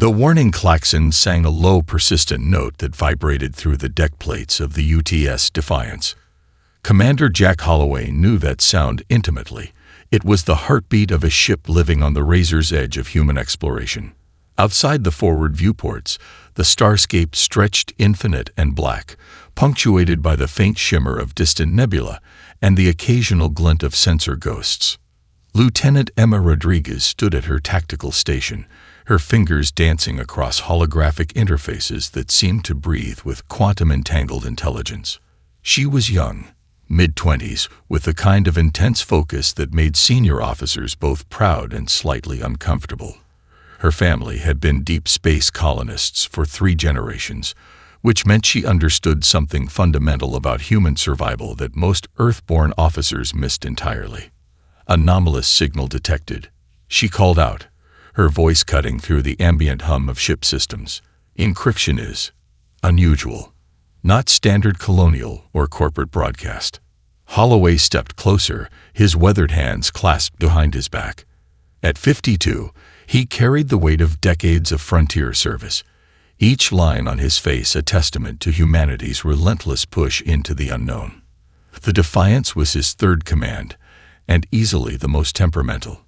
The warning klaxon sang a low, persistent note that vibrated through the deck plates of the UTS Defiance. Commander Jack Holloway knew that sound intimately. It was the heartbeat of a ship living on the razor's edge of human exploration. Outside the forward viewports, the starscape stretched infinite and black, punctuated by the faint shimmer of distant nebula and the occasional glint of sensor ghosts. Lieutenant Emma Rodriguez stood at her tactical station, her fingers dancing across holographic interfaces that seemed to breathe with quantum-entangled intelligence. She was young, mid-20s, with the kind of intense focus that made senior officers both proud and slightly uncomfortable. Her family had been deep space colonists for 3 generations, which meant she understood something fundamental about human survival that most Earth-born officers missed entirely. Anomalous signal detected. She called out, her voice cutting through the ambient hum of ship systems. Encryption is unusual, not standard colonial or corporate broadcast. Holloway stepped closer, his weathered hands clasped behind his back. At 52, he carried the weight of decades of frontier service, each line on his face a testament to humanity's relentless push into the unknown. The Defiance was his 3rd command, and easily the most temperamental.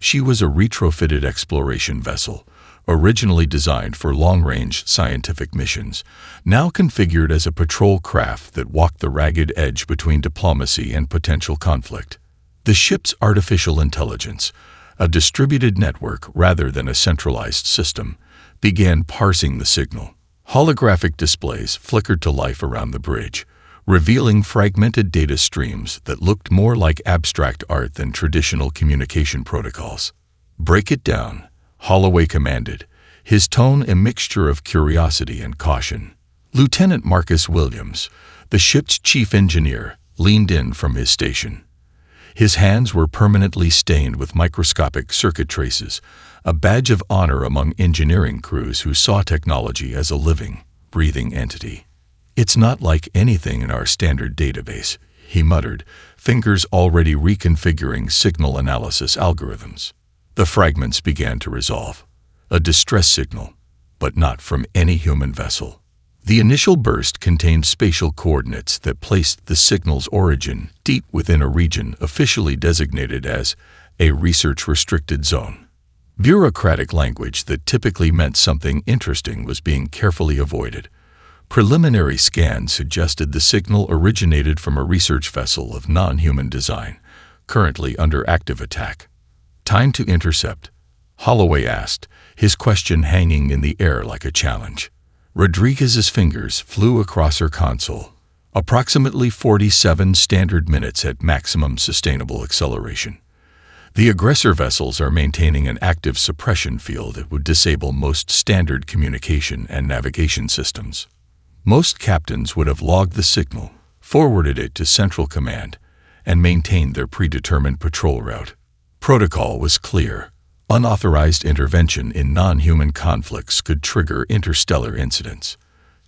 She was a retrofitted exploration vessel, originally designed for long-range scientific missions, now configured as a patrol craft that walked the ragged edge between diplomacy and potential conflict. The ship's artificial intelligence, a distributed network rather than a centralized system, began parsing the signal. Holographic displays flickered to life around the bridge, revealing fragmented data streams that looked more like abstract art than traditional communication protocols. "Break it down," Holloway commanded, his tone a mixture of curiosity and caution. Lieutenant Marcus Williams, the ship's chief engineer, leaned in from his station. His hands were permanently stained with microscopic circuit traces, a badge of honor among engineering crews who saw technology as a living, breathing entity. "It's not like anything in our standard database," he muttered, fingers already reconfiguring signal analysis algorithms. The fragments began to resolve. A distress signal, but not from any human vessel. The initial burst contained spatial coordinates that placed the signal's origin deep within a region officially designated as a research-restricted zone. Bureaucratic language that typically meant something interesting was being carefully avoided. Preliminary scans suggested the signal originated from a research vessel of non-human design, currently under active attack. "Time to intercept?" Holloway asked, his question hanging in the air like a challenge. Rodriguez's fingers flew across her console. "Approximately 47 standard minutes at maximum sustainable acceleration. The aggressor vessels are maintaining an active suppression field that would disable most standard communication and navigation systems. Most captains would have logged the signal, forwarded it to Central Command, and maintained their predetermined patrol route. Protocol was clear. Unauthorized intervention in non-human conflicts could trigger interstellar incidents.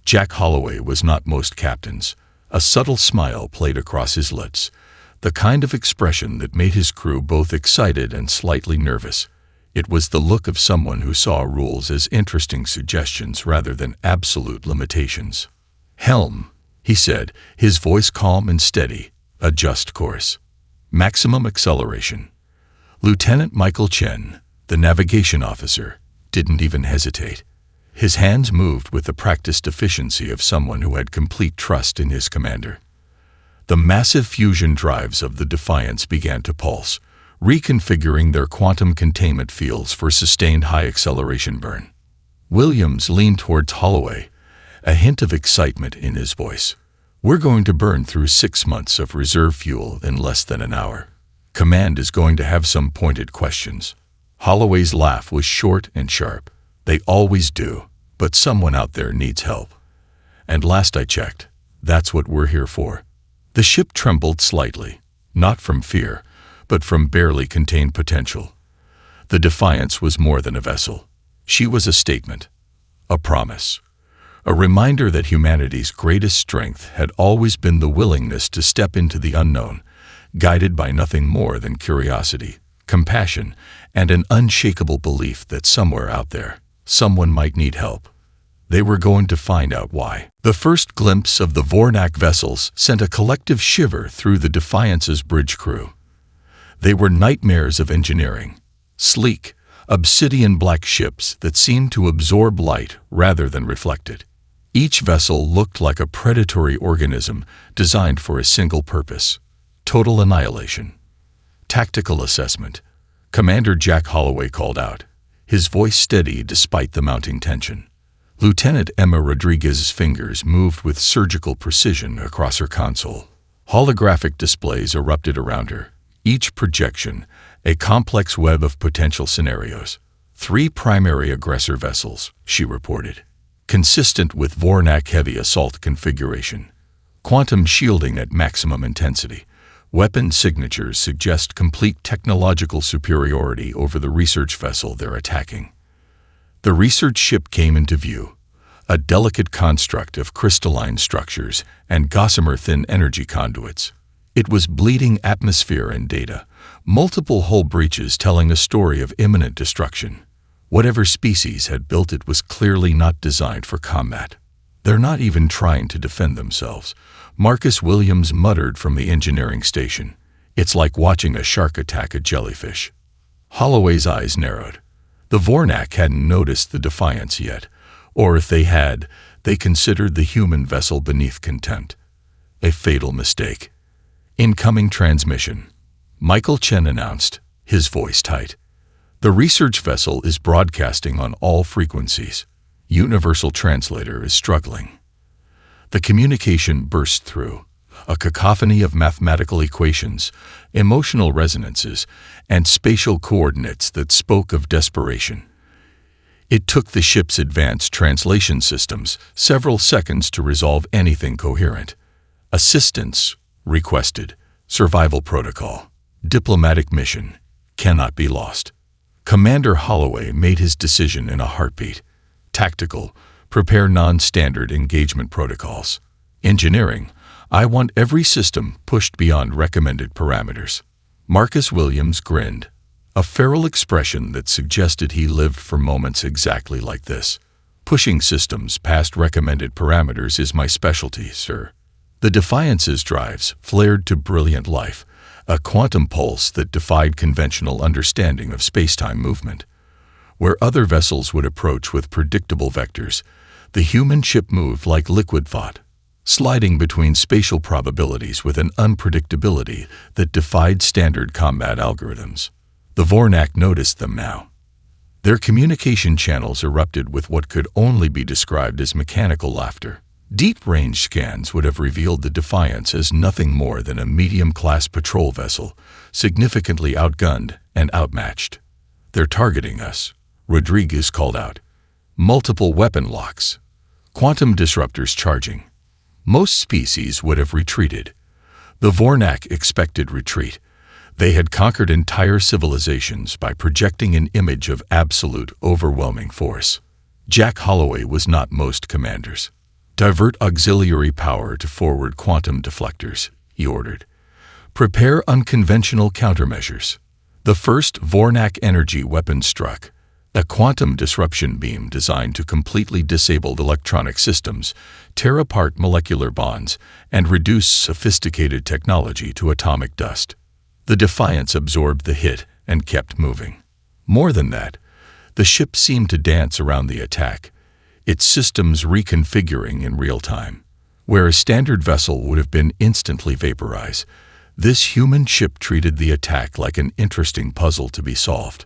Jack Holloway was not most captains. A subtle smile played across his lips, the kind of expression that made his crew both excited and slightly nervous. It was the look of someone who saw rules as interesting suggestions rather than absolute limitations. "Helm," he said, his voice calm and steady. "Adjust course. Maximum acceleration." Lieutenant Michael Chen, the navigation officer, didn't even hesitate. His hands moved with the practiced efficiency of someone who had complete trust in his commander. The massive fusion drives of the Defiance began to pulse, reconfiguring their quantum containment fields for sustained high acceleration burn. Williams leaned towards Holloway, a hint of excitement in his voice. "We're going to burn through 6 months of reserve fuel in less than an hour. Command is going to have some pointed questions." Holloway's laugh was short and sharp. "They always do, but someone out there needs help. And last I checked, that's what we're here for." The ship trembled slightly, not from fear, but from barely contained potential. The Defiance was more than a vessel. She was a statement, a promise, a reminder that humanity's greatest strength had always been the willingness to step into the unknown, guided by nothing more than curiosity, compassion, and an unshakable belief that somewhere out there, someone might need help. They were going to find out why. The first glimpse of the Vornak vessels sent a collective shiver through the Defiance's bridge crew. They were nightmares of engineering, sleek, obsidian-black ships that seemed to absorb light rather than reflect it. Each vessel looked like a predatory organism designed for a single purpose: total annihilation. Tactical assessment. Commander Jack Holloway called out, his voice steady despite the mounting tension. Lieutenant Emma Rodriguez's fingers moved with surgical precision across her console. Holographic displays erupted around her, each projection a complex web of potential scenarios. 3 primary aggressor vessels, she reported, consistent with Vornak heavy assault configuration. Quantum shielding at maximum intensity. Weapon signatures suggest complete technological superiority over the research vessel they're attacking. The research ship came into view, a delicate construct of crystalline structures and gossamer-thin energy conduits. It was bleeding atmosphere and data, multiple hull breaches telling a story of imminent destruction. Whatever species had built it was clearly not designed for combat. They're not even trying to defend themselves, Marcus Williams muttered from the engineering station. It's like watching a shark attack a jellyfish. Holloway's eyes narrowed. The Vornak hadn't noticed the Defiance yet, or if they had, they considered the human vessel beneath contempt. A fatal mistake. Incoming transmission. Michael Chen announced, his voice tight. The research vessel is broadcasting on all frequencies. Universal translator is struggling. The communication burst through, a cacophony of mathematical equations, emotional resonances, and spatial coordinates that spoke of desperation. It took the ship's advanced translation systems several seconds to resolve anything coherent. Assistance requested. Survival protocol. Diplomatic mission. Cannot be lost. Commander Holloway made his decision in a heartbeat. Tactical. Prepare non-standard engagement protocols. Engineering. I want every system pushed beyond recommended parameters. Marcus Williams grinned, a feral expression that suggested he lived for moments exactly like this. Pushing systems past recommended parameters is my specialty, sir. The Defiance's drives flared to brilliant life, a quantum pulse that defied conventional understanding of space-time movement. Where other vessels would approach with predictable vectors, the human ship moved like liquid thought, sliding between spatial probabilities with an unpredictability that defied standard combat algorithms. The Vornak noticed them now. Their communication channels erupted with what could only be described as mechanical laughter. Deep-range scans would have revealed the Defiance as nothing more than a medium-class patrol vessel, significantly outgunned and outmatched. They're targeting us, Rodriguez called out. Multiple weapon locks. Quantum disruptors charging. Most species would have retreated. The Vornak expected retreat. They had conquered entire civilizations by projecting an image of absolute, overwhelming force. Jack Holloway was not most commanders. Divert auxiliary power to forward quantum deflectors, he ordered. Prepare unconventional countermeasures. The first Vornak energy weapon struck, a quantum disruption beam designed to completely disable electronic systems, tear apart molecular bonds, and reduce sophisticated technology to atomic dust. The Defiance absorbed the hit and kept moving. More than that, the ship seemed to dance around the attack, its systems reconfiguring in real time. Where a standard vessel would have been instantly vaporized, this human ship treated the attack like an interesting puzzle to be solved.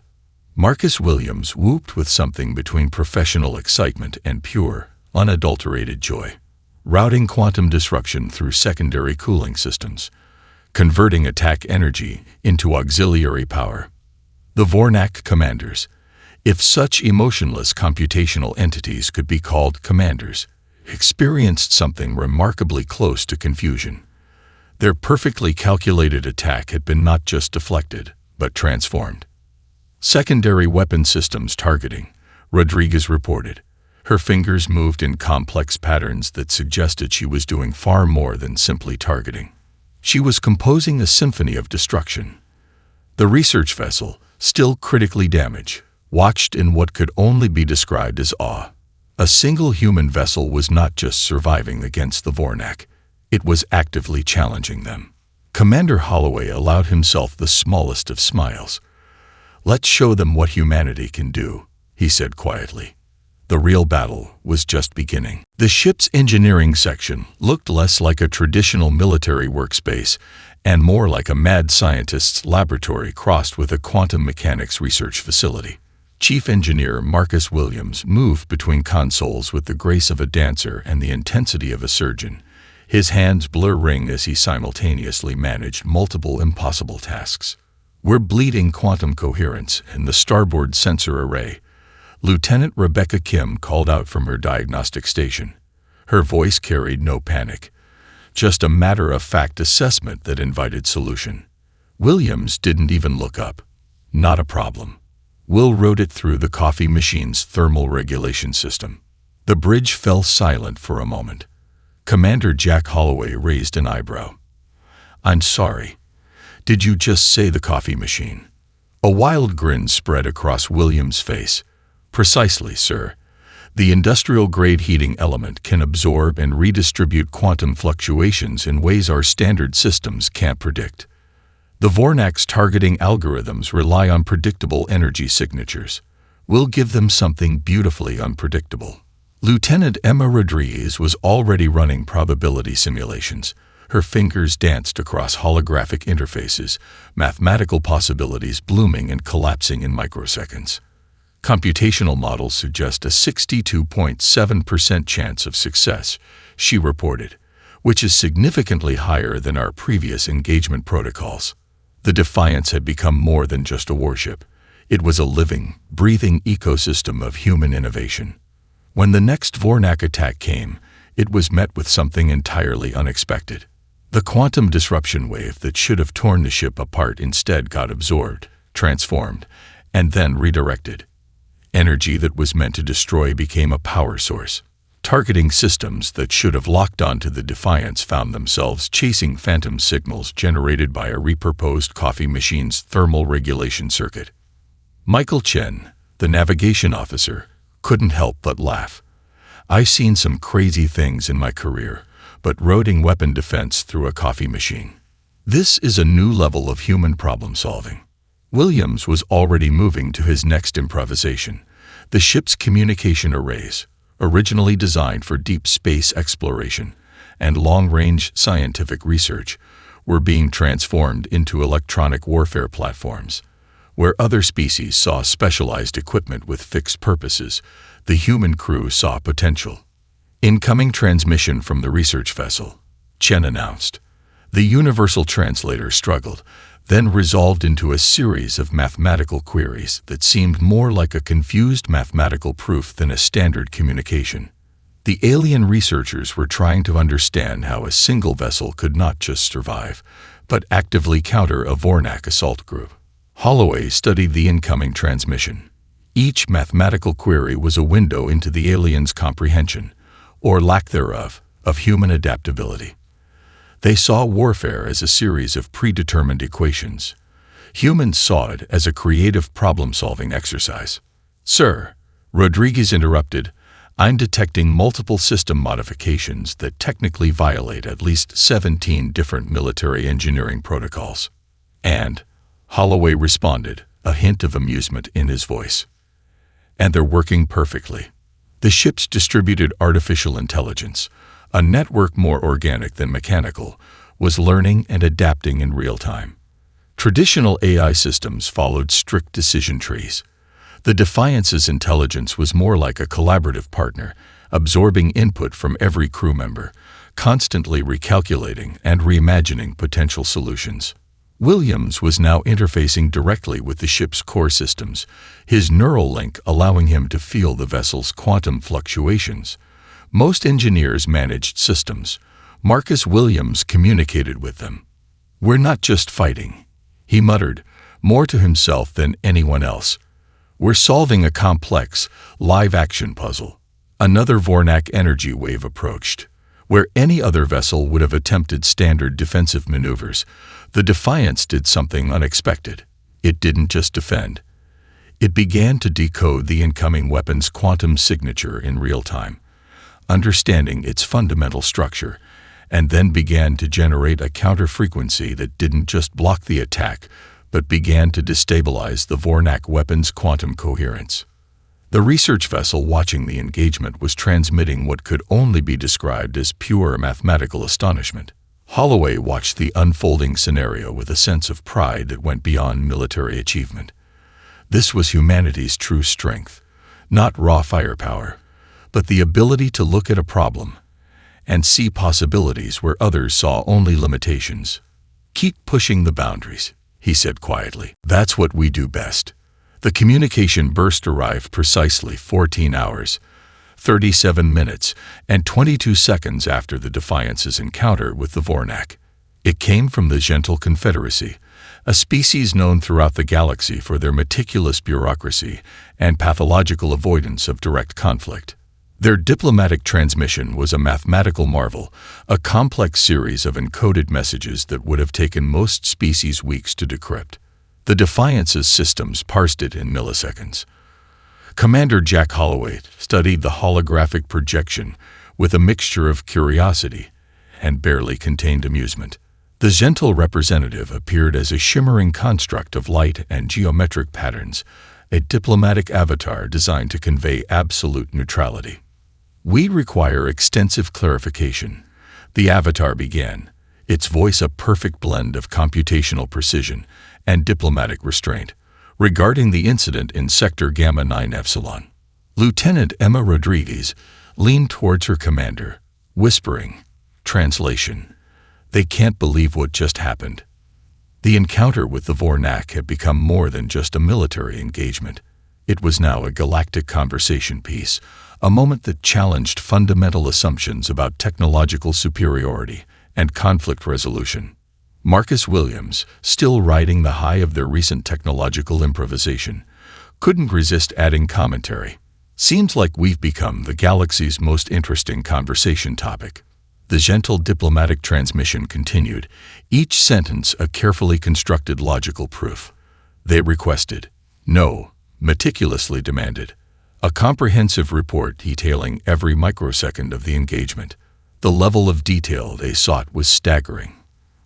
Marcus Williams whooped with something between professional excitement and pure, unadulterated joy. Routing quantum disruption through secondary cooling systems, converting attack energy into auxiliary power. The Vornak commanders, if such emotionless computational entities could be called commanders, experienced something remarkably close to confusion. Their perfectly calculated attack had been not just deflected, but transformed. Secondary weapon systems targeting, Rodriguez reported. Her fingers moved in complex patterns that suggested she was doing far more than simply targeting. She was composing a symphony of destruction. The research vessel, still critically damaged, watched in what could only be described as awe. A single human vessel was not just surviving against the Vornak, it was actively challenging them. Commander Holloway allowed himself the smallest of smiles. "Let's show them what humanity can do," he said quietly. The real battle was just beginning. The ship's engineering section looked less like a traditional military workspace and more like a mad scientist's laboratory crossed with a quantum mechanics research facility. Chief Engineer Marcus Williams moved between consoles with the grace of a dancer and the intensity of a surgeon, his hands blurring as he simultaneously managed multiple impossible tasks. "We're bleeding quantum coherence in the starboard sensor array," Lieutenant Rebecca Kim called out from her diagnostic station. Her voice carried no panic, just a matter-of-fact assessment that invited solution. Williams didn't even look up. "Not a problem. We'll route it through the coffee machine's thermal regulation system." The bridge fell silent for a moment. Commander Jack Holloway raised an eyebrow. "I'm sorry. Did you just say the coffee machine?" A wild grin spread across Williams' face. "Precisely, sir. The industrial-grade heating element can absorb and redistribute quantum fluctuations in ways our standard systems can't predict. The Vornak's targeting algorithms rely on predictable energy signatures. We'll give them something beautifully unpredictable." Lieutenant Emma Rodriguez was already running probability simulations. Her fingers danced across holographic interfaces, mathematical possibilities blooming and collapsing in microseconds. "Computational models suggest a 62.7% chance of success," she reported, "which is significantly higher than our previous engagement protocols." The Defiance had become more than just a warship. It was a living, breathing ecosystem of human innovation. When the next Vornak attack came, it was met with something entirely unexpected. The quantum disruption wave that should have torn the ship apart instead got absorbed, transformed, and then redirected. Energy that was meant to destroy became a power source. Targeting systems that should have locked onto the Defiance found themselves chasing phantom signals generated by a repurposed coffee machine's thermal regulation circuit. Michael Chen, the navigation officer, couldn't help but laugh. "I've seen some crazy things in my career, but routing weapon defense through a coffee machine. This is a new level of human problem solving." Williams was already moving to his next improvisation. The ship's communication arrays, originally designed for deep space exploration and long-range scientific research, were being transformed into electronic warfare platforms. Where other species saw specialized equipment with fixed purposes, the human crew saw potential. "Incoming transmission from the research vessel," Chen announced. The universal translator struggled, then resolved into a series of mathematical queries that seemed more like a confused mathematical proof than a standard communication. The alien researchers were trying to understand how a single vessel could not just survive, but actively counter a Vornak assault group. Holloway studied the incoming transmission. Each mathematical query was a window into the aliens' comprehension, or lack thereof, of human adaptability. They saw warfare as a series of predetermined equations. Humans saw it as a creative problem-solving exercise. "Sir," Rodriguez interrupted, "I'm detecting multiple system modifications that technically violate at least 17 different military engineering protocols." "And," Holloway responded, a hint of amusement in his voice, "and they're working perfectly." The ship's distributed artificial intelligence, a network more organic than mechanical, was learning and adapting in real time. Traditional AI systems followed strict decision trees. The Defiance's intelligence was more like a collaborative partner, absorbing input from every crew member, constantly recalculating and reimagining potential solutions. Williams was now interfacing directly with the ship's core systems, his neural link allowing him to feel the vessel's quantum fluctuations. Most engineers managed systems. Marcus Williams communicated with them. "We're not just fighting," he muttered, more to himself than anyone else. "We're solving a complex, live-action puzzle." Another Vornak energy wave approached. Where any other vessel would have attempted standard defensive maneuvers, the Defiance did something unexpected. It didn't just defend. It began to decode the incoming weapon's quantum signature in real time, understanding its fundamental structure, and then began to generate a counter-frequency that didn't just block the attack, but began to destabilize the Vornak weapon's quantum coherence. The research vessel watching the engagement was transmitting what could only be described as pure mathematical astonishment. Holloway watched the unfolding scenario with a sense of pride that went beyond military achievement. This was humanity's true strength, not raw firepower, but the ability to look at a problem and see possibilities where others saw only limitations. "Keep pushing the boundaries," he said quietly. "That's what we do best." The communication burst arrived precisely 14 hours, 37 minutes, and 22 seconds after the Defiance's encounter with the Vornak. It came from the Gentle Confederacy, a species known throughout the galaxy for their meticulous bureaucracy and pathological avoidance of direct conflict. Their diplomatic transmission was a mathematical marvel, a complex series of encoded messages that would have taken most species weeks to decrypt. The Defiance's systems parsed it in milliseconds. Commander Jack Holloway studied the holographic projection with a mixture of curiosity and barely contained amusement. The Gentle representative appeared as a shimmering construct of light and geometric patterns, a diplomatic avatar designed to convey absolute neutrality. "We require extensive clarification," the avatar began, its voice a perfect blend of computational precision and diplomatic restraint, regarding the incident in Sector Gamma 9 Epsilon. Lieutenant Emma Rodriguez leaned towards her commander, whispering, translation, "They can't believe what just happened." The encounter with the Vornak had become more than just a military engagement. It was now a galactic conversation piece, a moment that challenged fundamental assumptions about technological superiority and conflict resolution. Marcus Williams, still riding the high of their recent technological improvisation, couldn't resist adding commentary. "Seems like we've become the galaxy's most interesting conversation topic." The Gentle diplomatic transmission continued, each sentence a carefully constructed logical proof. They requested, no, meticulously demanded, a comprehensive report detailing every microsecond of the engagement. The level of detail they sought was staggering.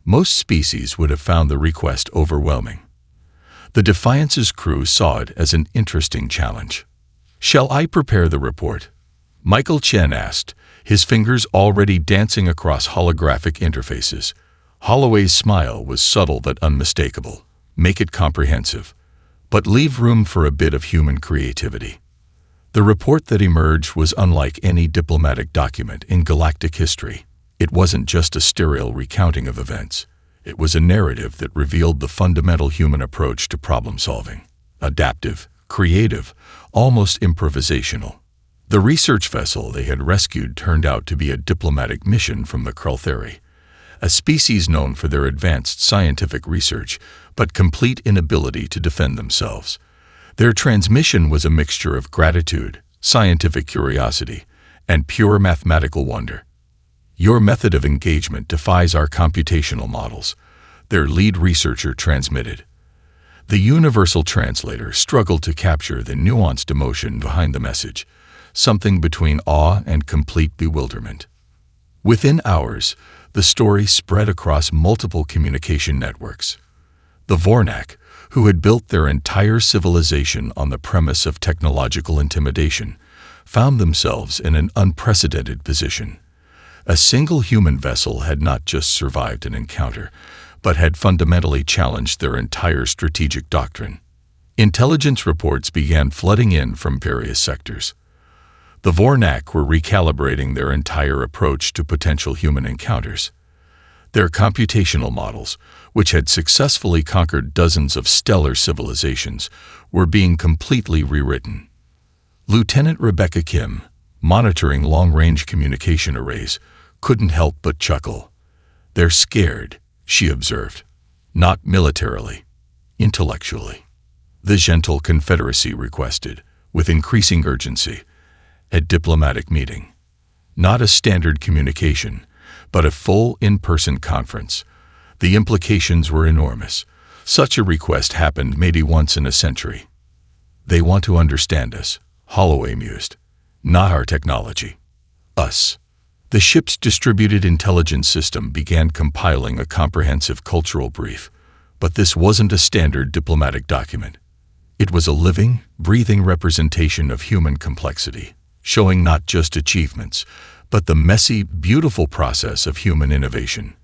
Most species would have found the request overwhelming. The Defiance's crew saw it as an interesting challenge. "Shall I prepare the report?" Michael Chen asked, his fingers already dancing across holographic interfaces. Holloway's smile was subtle but unmistakable. "Make it comprehensive, but leave room for a bit of human creativity." The report that emerged was unlike any diplomatic document in galactic history. It wasn't just a sterile recounting of events. It was a narrative that revealed the fundamental human approach to problem-solving. Adaptive, creative, almost improvisational. The research vessel they had rescued turned out to be a diplomatic mission from the Kreltheri, a species known for their advanced scientific research but complete inability to defend themselves. Their transmission was a mixture of gratitude, scientific curiosity, and pure mathematical wonder. "Your method of engagement defies our computational models," their lead researcher transmitted. The universal translator struggled to capture the nuanced emotion behind the message, something between awe and complete bewilderment. Within hours, the story spread across multiple communication networks. The Vornak, who had built their entire civilization on the premise of technological intimidation, found themselves in an unprecedented position. A single human vessel had not just survived an encounter, but had fundamentally challenged their entire strategic doctrine. Intelligence reports began flooding in from various sectors. The Vornak were recalibrating their entire approach to potential human encounters. Their computational models, which had successfully conquered dozens of stellar civilizations, were being completely rewritten. Lieutenant Rebecca Kim, monitoring long-range communication arrays, couldn't help but chuckle. "They're scared," she observed. "Not militarily, intellectually." The Gentle Confederacy requested, with increasing urgency, a diplomatic meeting. Not a standard communication, but a full in-person conference. The implications were enormous. Such a request happened maybe once in a century. They want to understand us, Holloway mused. Not our technology. Us. The ship's distributed intelligence system began compiling a comprehensive cultural brief, but this wasn't a standard diplomatic document. It was a living, breathing representation of human complexity, showing not just achievements, but the messy, beautiful process of human innovation.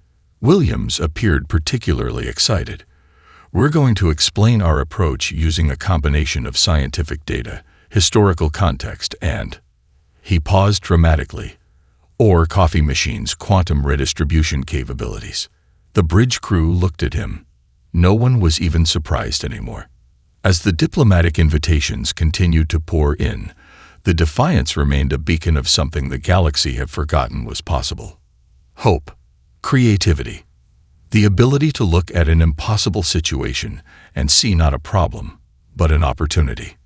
Williams appeared particularly excited. We're going to explain our approach using a combination of scientific data, historical context, and... He paused dramatically. Or coffee machines' quantum redistribution capabilities. The bridge crew looked at him. No one was even surprised anymore. As the diplomatic invitations continued to pour in, the Defiance remained a beacon of something the galaxy had forgotten was possible. Hope. Creativity. The ability to look at an impossible situation and see not a problem, but an opportunity.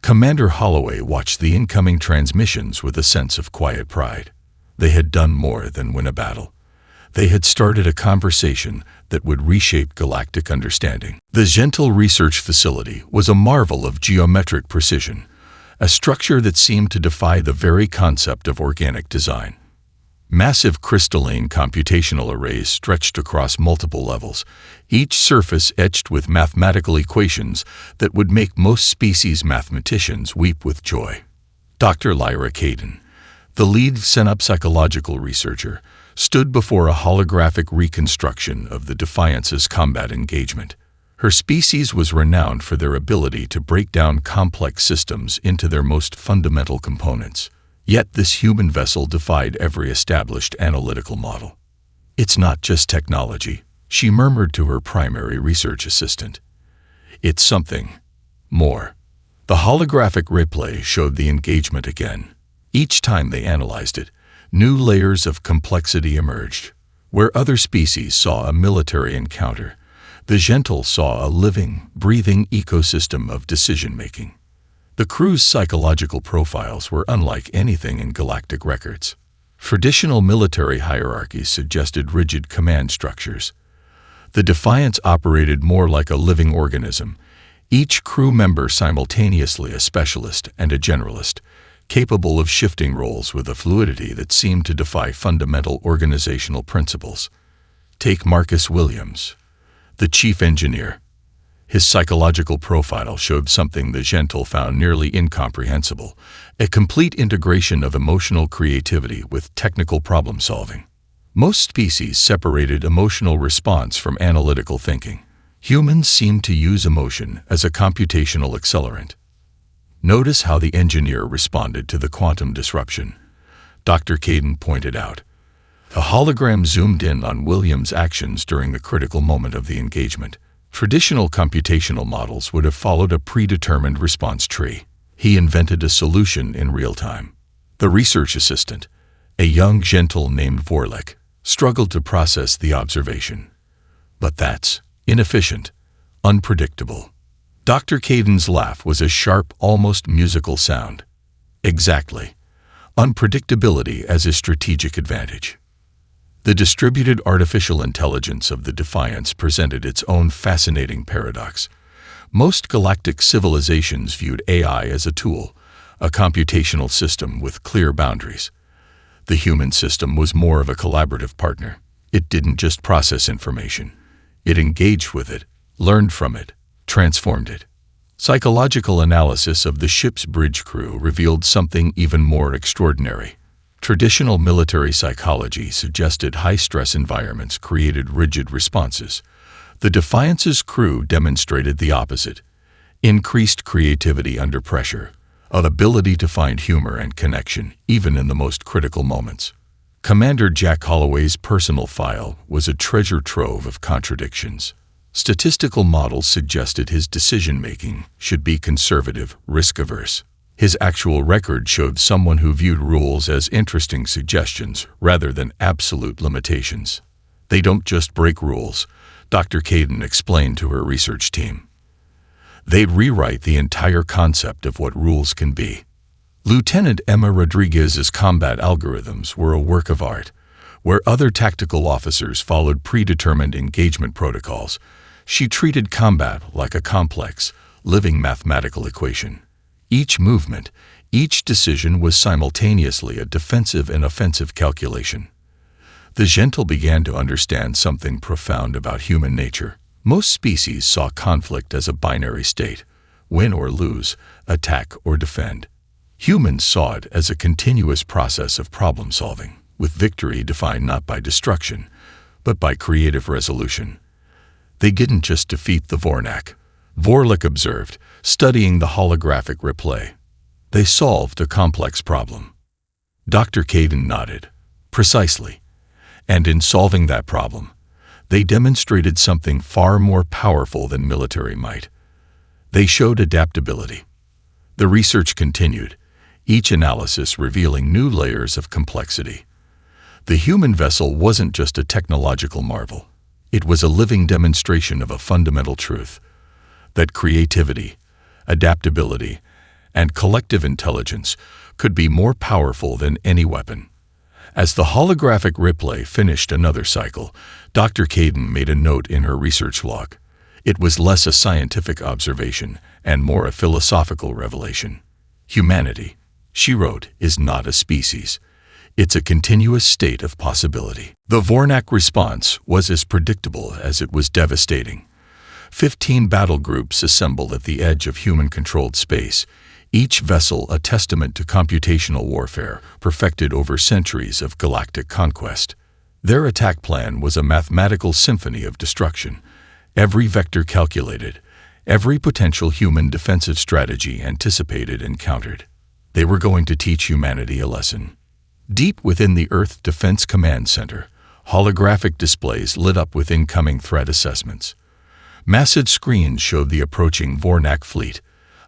Commander Holloway watched the incoming transmissions with a sense of quiet pride. They had done more than win a battle. They had started a conversation that would reshape galactic understanding. The Gentle Research Facility was a marvel of geometric precision, a structure that seemed to defy the very concept of organic design. Massive crystalline computational arrays stretched across multiple levels, each surface etched with mathematical equations that would make most species mathematicians weep with joy. Dr. Lyra Caden, the lead psychological researcher, stood before a holographic reconstruction of the Defiance's combat engagement. Her species was renowned for their ability to break down complex systems into their most fundamental components. Yet this human vessel defied every established analytical model. It's not just technology, she murmured to her primary research assistant. It's something more. The holographic replay showed the engagement again. Each time they analyzed it, new layers of complexity emerged. Where other species saw a military encounter, the Gentle saw a living, breathing ecosystem of decision-making. The crew's psychological profiles were unlike anything in galactic records. Traditional military hierarchies suggested rigid command structures. The Defiance operated more like a living organism, each crew member simultaneously a specialist and a generalist, capable of shifting roles with a fluidity that seemed to defy fundamental organizational principles. Take Marcus Williams, the chief engineer. His psychological profile showed something the Gentle found nearly incomprehensible, a complete integration of emotional creativity with technical problem-solving. Most species separated emotional response from analytical thinking. Humans seemed to use emotion as a computational accelerant. Notice how the engineer responded to the quantum disruption, Dr. Caden pointed out. A hologram zoomed in on Williams' actions during the critical moment of the engagement. Traditional computational models would have followed a predetermined response tree. He invented a solution in real time. The research assistant, a young Gentle named Vorlek, struggled to process the observation. But that's inefficient, unpredictable. Dr. Caden's laugh was a sharp, almost musical sound. Exactly. Unpredictability as a strategic advantage. The distributed artificial intelligence of the Defiance presented its own fascinating paradox. Most galactic civilizations viewed AI as a tool, a computational system with clear boundaries. The human system was more of a collaborative partner. It didn't just process information. It engaged with it, learned from it, transformed it. Psychological analysis of the ship's bridge crew revealed something even more extraordinary. Traditional military psychology suggested high-stress environments created rigid responses. The Defiance's crew demonstrated the opposite: increased creativity under pressure, an ability to find humor and connection even in the most critical moments. Commander Jack Holloway's personal file was a treasure trove of contradictions. Statistical models suggested his decision-making should be conservative, risk-averse. His actual record showed someone who viewed rules as interesting suggestions rather than absolute limitations. They don't just break rules, Dr. Caden explained to her research team. They'd rewrite the entire concept of what rules can be. Lieutenant Emma Rodriguez's combat algorithms were a work of art. Where other tactical officers followed predetermined engagement protocols, she treated combat like a complex, living mathematical equation. Each movement, each decision was simultaneously a defensive and offensive calculation. The Gentle began to understand something profound about human nature. Most species saw conflict as a binary state, win or lose, attack or defend. Humans saw it as a continuous process of problem solving, with victory defined not by destruction, but by creative resolution. They didn't just defeat the Vornak, Vorlik observed, studying the holographic replay. They solved a complex problem. Dr. Caden nodded. Precisely. And in solving that problem, they demonstrated something far more powerful than military might. They showed adaptability. The research continued, each analysis revealing new layers of complexity. The human vessel wasn't just a technological marvel. It was a living demonstration of a fundamental truth, that creativity, adaptability, and collective intelligence could be more powerful than any weapon. As the holographic replay finished another cycle, Dr. Caden made a note in her research log. It was less a scientific observation and more a philosophical revelation. Humanity, she wrote, is not a species. It's a continuous state of possibility. The Vornak response was as predictable as it was devastating. 15 battle groups assembled at the edge of human-controlled space, each vessel a testament to computational warfare perfected over centuries of galactic conquest. Their attack plan was a mathematical symphony of destruction, every vector calculated, every potential human defensive strategy anticipated and countered. They were going to teach humanity a lesson. Deep within the Earth Defense Command Center, holographic displays lit up with incoming threat assessments. Massive screens showed the approaching Vornak fleet,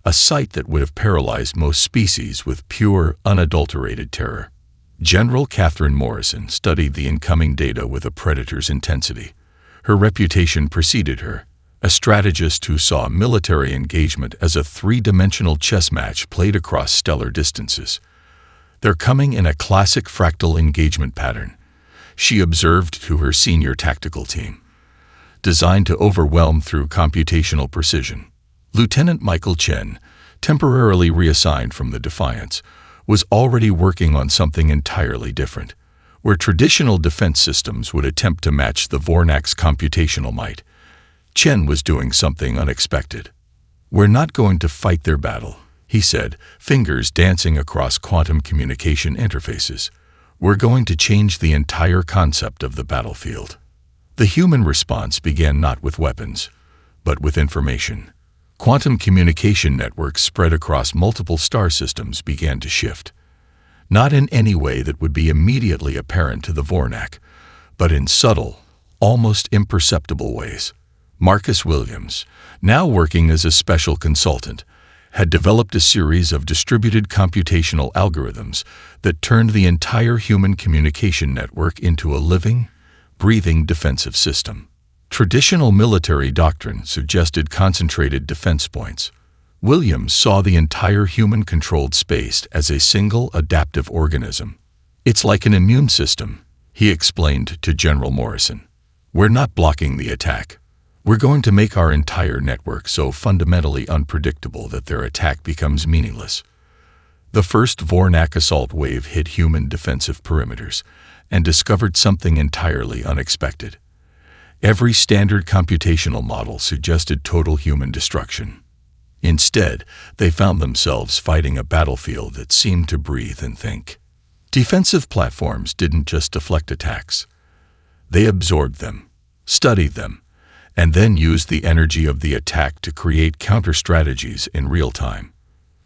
a sight that would have paralyzed most species with pure, unadulterated terror. General Catherine Morrison studied the incoming data with a predator's intensity. Her reputation preceded her, a strategist who saw military engagement as a three-dimensional chess match played across stellar distances. They're coming in a classic fractal engagement pattern, she observed to her senior tactical team, designed to overwhelm through computational precision. Lieutenant Michael Chen, temporarily reassigned from the Defiance, was already working on something entirely different. Where traditional defense systems would attempt to match the Vornak's computational might, Chen was doing something unexpected. "We're not going to fight their battle," he said, fingers dancing across quantum communication interfaces. "We're going to change the entire concept of the battlefield." The human response began not with weapons, but with information. Quantum communication networks spread across multiple star systems began to shift. Not in any way that would be immediately apparent to the Vornak, but in subtle, almost imperceptible ways. Marcus Williams, now working as a special consultant, had developed a series of distributed computational algorithms that turned the entire human communication network into a living, breathing defensive system. Traditional military doctrine suggested concentrated defense points. Williams saw the entire human-controlled space as a single adaptive organism. "It's like an immune system," he explained to General Morrison. "We're not blocking the attack. We're going to make our entire network so fundamentally unpredictable that their attack becomes meaningless." The first Vornak assault wave hit human defensive perimeters and discovered something entirely unexpected. Every standard computational model suggested total human destruction. Instead, they found themselves fighting a battlefield that seemed to breathe and think. Defensive platforms didn't just deflect attacks. They absorbed them, studied them, and then used the energy of the attack to create counter-strategies in real time.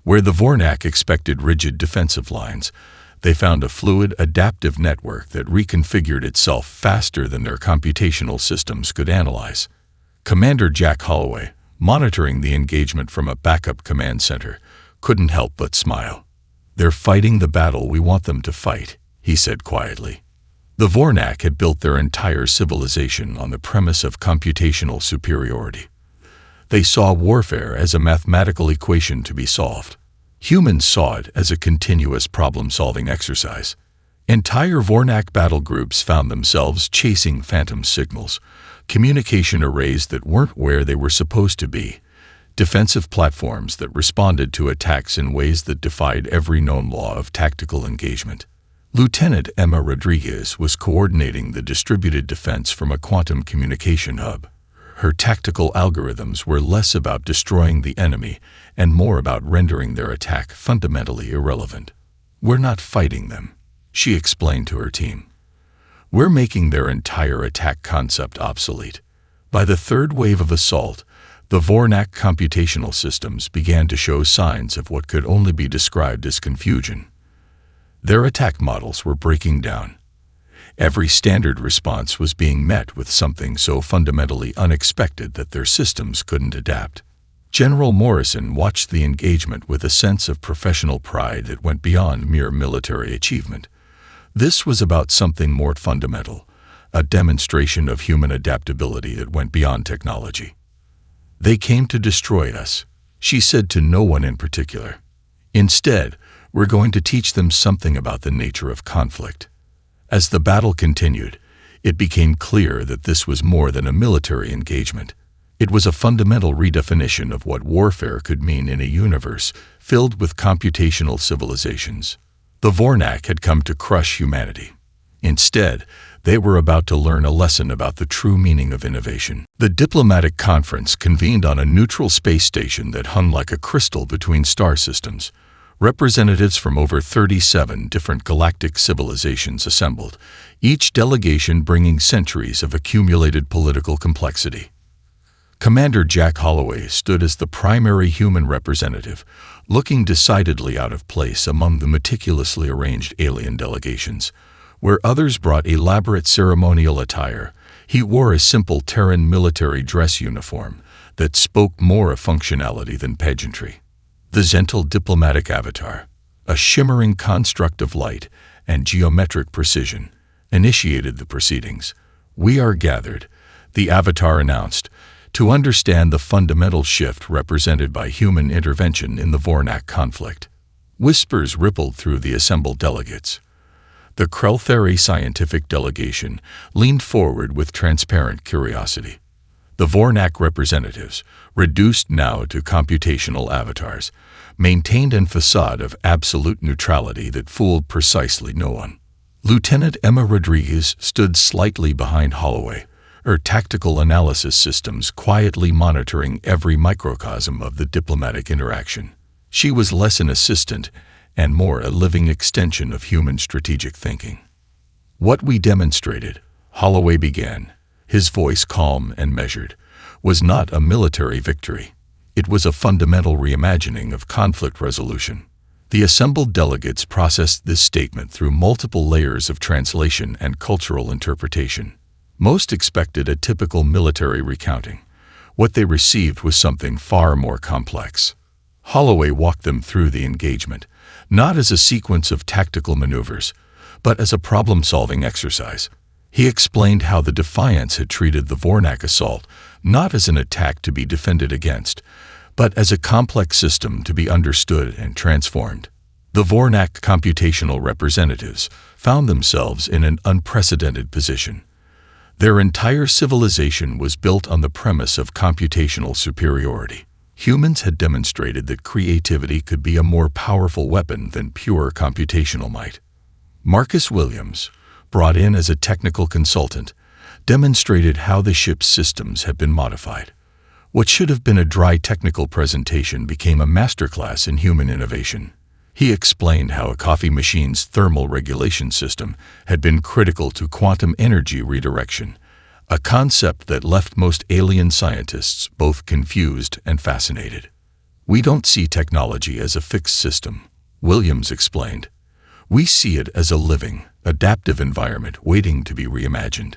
Where the Vornak expected rigid defensive lines, they found a fluid, adaptive network that reconfigured itself faster than their computational systems could analyze. Commander Jack Holloway, monitoring the engagement from a backup command center, couldn't help but smile. "They're fighting the battle we want them to fight," he said quietly. The Vornak had built their entire civilization on the premise of computational superiority. They saw warfare as a mathematical equation to be solved. Humans saw it as a continuous problem-solving exercise. Entire Vornak battle groups found themselves chasing phantom signals, communication arrays that weren't where they were supposed to be, defensive platforms that responded to attacks in ways that defied every known law of tactical engagement. Lieutenant Emma Rodriguez was coordinating the distributed defense from a quantum communication hub. Her tactical algorithms were less about destroying the enemy and more about rendering their attack fundamentally irrelevant. "We're not fighting them," she explained to her team. "We're making their entire attack concept obsolete." By the third wave of assault, the Vornak computational systems began to show signs of what could only be described as confusion. Their attack models were breaking down. Every standard response was being met with something so fundamentally unexpected that their systems couldn't adapt. General Morrison watched the engagement with a sense of professional pride that went beyond mere military achievement. This was about something more fundamental, a demonstration of human adaptability that went beyond technology. "They came to destroy us," she said to no one in particular. "Instead, we're going to teach them something about the nature of conflict." As the battle continued, it became clear that this was more than a military engagement. It was a fundamental redefinition of what warfare could mean in a universe filled with computational civilizations. The Vornak had come to crush humanity. Instead, they were about to learn a lesson about the true meaning of innovation. The diplomatic conference convened on a neutral space station that hung like a crystal between star systems. Representatives from over 37 different galactic civilizations assembled, each delegation bringing centuries of accumulated political complexity. Commander Jack Holloway stood as the primary human representative, looking decidedly out of place among the meticulously arranged alien delegations. Where others brought elaborate ceremonial attire, he wore a simple Terran military dress uniform that spoke more of functionality than pageantry. The Zental diplomatic avatar, a shimmering construct of light and geometric precision, initiated the proceedings. "We are gathered," the avatar announced, "to understand the fundamental shift represented by human intervention in the Vornak conflict." Whispers rippled through the assembled delegates. The Kreltheri scientific delegation leaned forward with transparent curiosity. The Vornak representatives, reduced now to computational avatars, maintained a facade of absolute neutrality that fooled precisely no one. Lieutenant Emma Rodriguez stood slightly behind Holloway, her tactical analysis systems quietly monitoring every microcosm of the diplomatic interaction. She was less an assistant and more a living extension of human strategic thinking. "What we demonstrated," Holloway began, his voice calm and measured, "was not a military victory. It was a fundamental reimagining of conflict resolution." The assembled delegates processed this statement through multiple layers of translation and cultural interpretation. Most expected a typical military recounting. What they received was something far more complex. Holloway walked them through the engagement, not as a sequence of tactical maneuvers, but as a problem-solving exercise. He explained how the Defiance had treated the Vornak assault not as an attack to be defended against, but as a complex system to be understood and transformed. The Vornak computational representatives found themselves in an unprecedented position. Their entire civilization was built on the premise of computational superiority. Humans had demonstrated that creativity could be a more powerful weapon than pure computational might. Marcus Williams, brought in as a technical consultant, demonstrated how the ship's systems had been modified. What should have been a dry technical presentation became a masterclass in human innovation. He explained how a coffee machine's thermal regulation system had been critical to quantum energy redirection, a concept that left most alien scientists both confused and fascinated. "We don't see technology as a fixed system," Williams explained. "We see it as a living, adaptive environment waiting to be reimagined."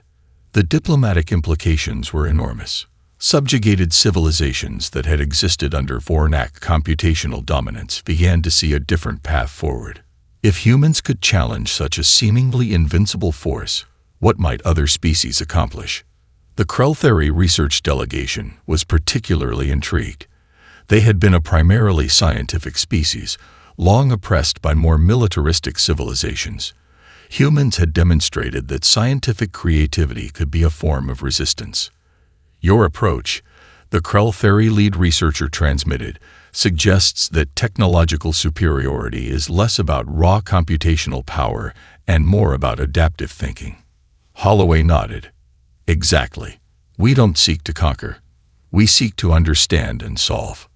The diplomatic implications were enormous. Subjugated civilizations that had existed under Vornak computational dominance began to see a different path forward. If humans could challenge such a seemingly invincible force, what might other species accomplish? The Kreltheri research delegation was particularly intrigued. They had been a primarily scientific species, long oppressed by more militaristic civilizations. Humans had demonstrated that scientific creativity could be a form of resistance. "Your approach," The Krell theory lead researcher transmitted suggests that technological superiority is less about raw computational power and more about adaptive thinking. Holloway nodded. Exactly. We don't seek to conquer. We seek to understand and solve.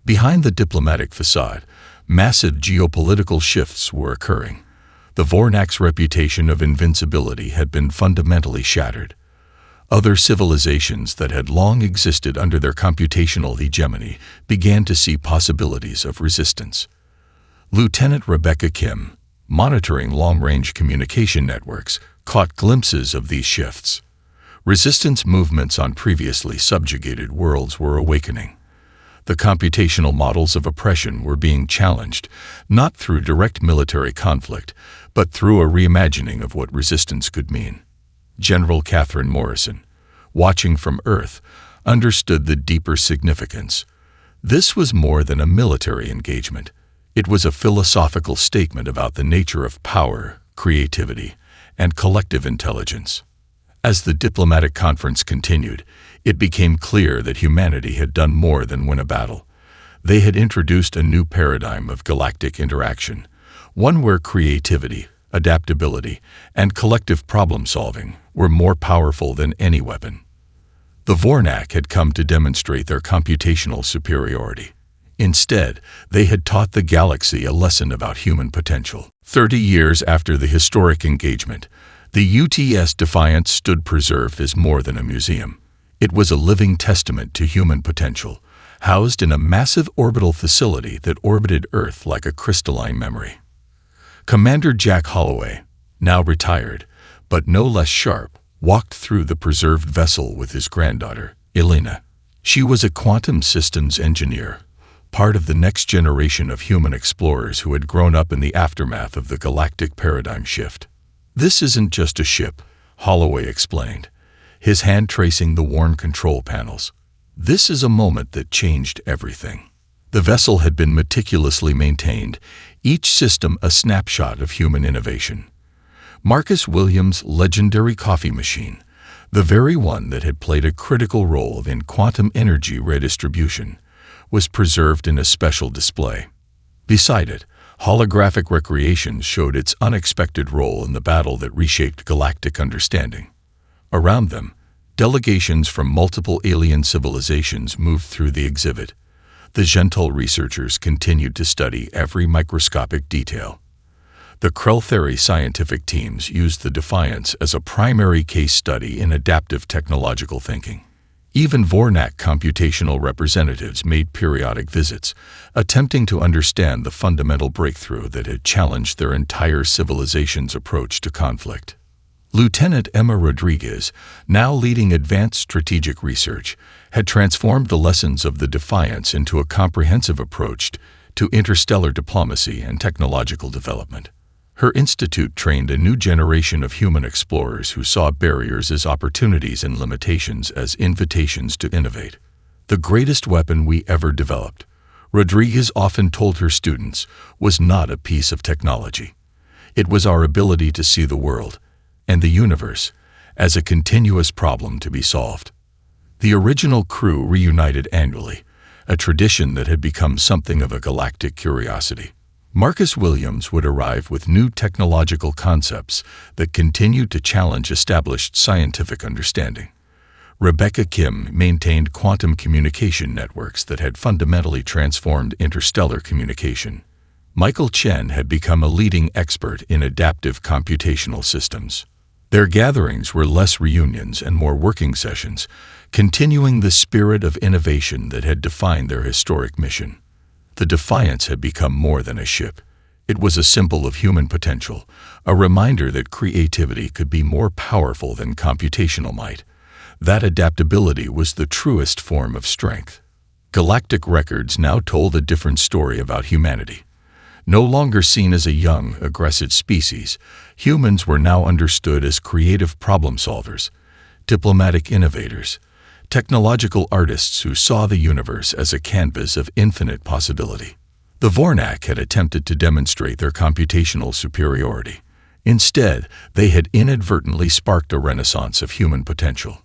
Behind the diplomatic facade, massive geopolitical shifts were occurring. The Vornak's reputation of invincibility had been fundamentally shattered. Other civilizations that had long existed under their computational hegemony began to see possibilities of resistance. Lieutenant Rebecca Kim, monitoring long-range communication networks, caught glimpses of these shifts. Resistance movements on previously subjugated worlds were awakening. The computational models of oppression were being challenged, not through direct military conflict, but through a reimagining of what resistance could mean. General Catherine Morrison, watching from Earth, understood the deeper significance. This was more than a military engagement. It was a philosophical statement about the nature of power, creativity, and collective intelligence. As the diplomatic conference continued, it became clear that humanity had done more than win a battle. They had introduced a new paradigm of galactic interaction, one where creativity, adaptability, and collective problem-solving were more powerful than any weapon. The Vornak had come to demonstrate their computational superiority. Instead, they had taught the galaxy a lesson about human potential. 30 years after the historic engagement, the UTS Defiance stood preserved as more than a museum. It was a living testament to human potential, housed in a massive orbital facility that orbited Earth like a crystalline memory. Commander Jack Holloway, now retired, but no less sharp, walked through the preserved vessel with his granddaughter, Elena. She was a quantum systems engineer, part of the next generation of human explorers who had grown up in the aftermath of the galactic paradigm shift. "This isn't just a ship," Holloway explained, his hand tracing the worn control panels. "This is a moment that changed everything." The vessel had been meticulously maintained, each system a snapshot of human innovation. Marcus Williams' legendary coffee machine, the very one that had played a critical role in quantum energy redistribution, was preserved in a special display. Beside it, holographic recreations showed its unexpected role in the battle that reshaped galactic understanding. Around them, delegations from multiple alien civilizations moved through the exhibit. The Gentile researchers continued to study every microscopic detail. The Krell theory scientific teams used the Defiance as a primary case study in adaptive technological thinking. Even Vornak computational representatives made periodic visits, attempting to understand the fundamental breakthrough that had challenged their entire civilization's approach to conflict. Lieutenant Emma Rodriguez, now leading advanced strategic research, had transformed the lessons of the Defiance into a comprehensive approach to interstellar diplomacy and technological development. Her institute trained a new generation of human explorers who saw barriers as opportunities and limitations as invitations to innovate. "The greatest weapon we ever developed," Rodriguez often told her students, "was not a piece of technology. It was our ability to see the world, and the universe, as a continuous problem to be solved." The original crew reunited annually, a tradition that had become something of a galactic curiosity. Marcus Williams would arrive with new technological concepts that continued to challenge established scientific understanding. Rebecca Kim maintained quantum communication networks that had fundamentally transformed interstellar communication. Michael Chen had become a leading expert in adaptive computational systems. Their gatherings were less reunions and more working sessions, continuing the spirit of innovation that had defined their historic mission. The Defiance had become more than a ship. It was a symbol of human potential, a reminder that creativity could be more powerful than computational might. That adaptability was the truest form of strength. Galactic records now told a different story about humanity. No longer seen as a young, aggressive species, humans were now understood as creative problem solvers, diplomatic innovators, technological artists who saw the universe as a canvas of infinite possibility. The Vornak had attempted to demonstrate their computational superiority. Instead, they had inadvertently sparked a renaissance of human potential.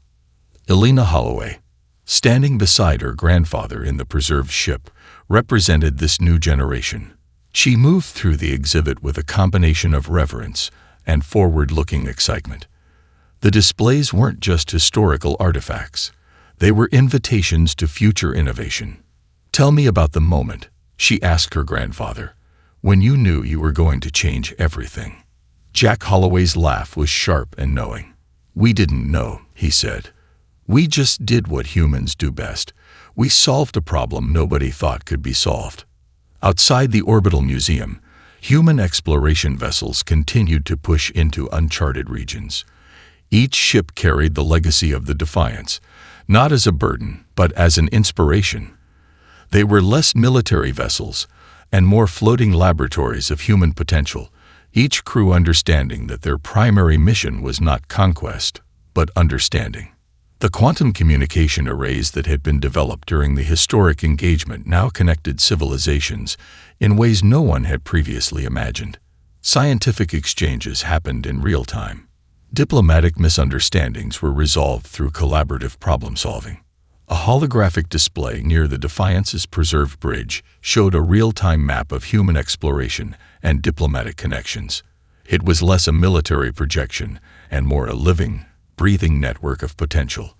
Elena Holloway, Standing beside her grandfather in the preserved ship represented this new generation. She moved through the exhibit with a combination of reverence and forward-looking excitement. The displays weren't just historical artifacts. They were invitations to future innovation. "Tell me about the moment," she asked her grandfather, "when you knew you were going to change everything." Jack Holloway's laugh was sharp and knowing. "We didn't know," he said. "We just did what humans do best. We solved a problem nobody thought could be solved." Outside the orbital museum, human exploration vessels continued to push into uncharted regions. Each ship carried the legacy of the Defiance, not as a burden, but as an inspiration. They were less military vessels and more floating laboratories of human potential, each crew understanding that their primary mission was not conquest, but understanding. The quantum communication arrays that had been developed during the historic engagement now connected civilizations in ways no one had previously imagined. Scientific exchanges happened in real time. Diplomatic misunderstandings were resolved through collaborative problem-solving. A holographic display near the Defiance's preserved bridge showed a real-time map of human exploration and diplomatic connections. It was less a military projection and more a living, breathing network of potential,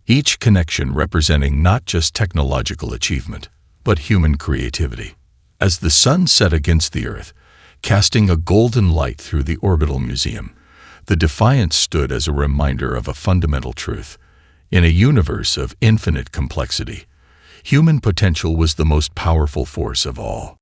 each connection representing not just technological achievement, but human creativity. As the sun set against the Earth, casting a golden light through the orbital museum, the Defiance stood as a reminder of a fundamental truth. In a universe of infinite complexity, human potential was the most powerful force of all.